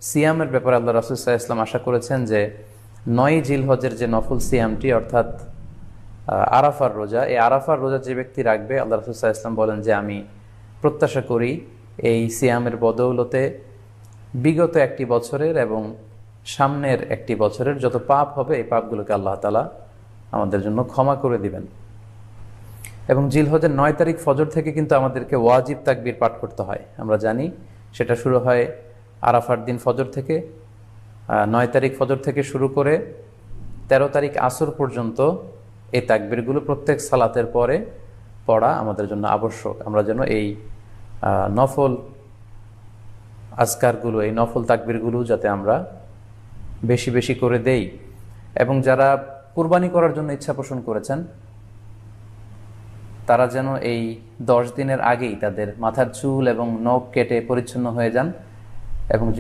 সিয়ামের ব্যাপারে আল্লাহ রাসূল সাল্লাল্লাহু আলাইহি ওয়াসাল্লাম আশা করেছেন যে 9 জিলহজের যে নফল সিয়ামটি অর্থাৎ আরাফার রোজা, এই আরাফার রোজা যে ব্যক্তি রাখবে, আল্লাহ রাসূল সাল্লাল্লাহু আলাইহি ওয়াসাল্লাম বলেন যে আমি প্রত্যাশা করি এই সিয়ামের বদৌলতে বিগত একটি বছরের এবং সামনের একটি বছরের যত পাপ হবে এই পাপগুলোকে আল্লাহ তাআলা আমাদের জন্য ক্ষমা করে দিবেন। এবং জিলহজের 9 তারিখ ফজর থেকে কিন্তু আমাদেরকে ওয়াজিব তাকবীর পাঠ করতে হয়। আমরা জানি সেটা শুরু হয় আরাফার দিন ফজর থেকে। 9 তারিখ ফজর থেকে শুরু করে 13 তারিখ আসর পর্যন্ত এই তাকবীরগুলো প্রত্যেক সালাতের পরে পড়া আমাদের জন্য আবশ্যক। আমরা যেন এই নফল আজকারগুলো, এই নফল তাকবীরগুলো যাতে আমরা বেশি বেশি করে দেই। এবং যারা কুরবানি করার জন্য ইচ্ছা পোষণ করেছেন তারা যেন এই 10 দিনের আগেই তাদের মাথার চুল এবং নখ কেটে পরিচ্ছন্ন হয়ে যান এবং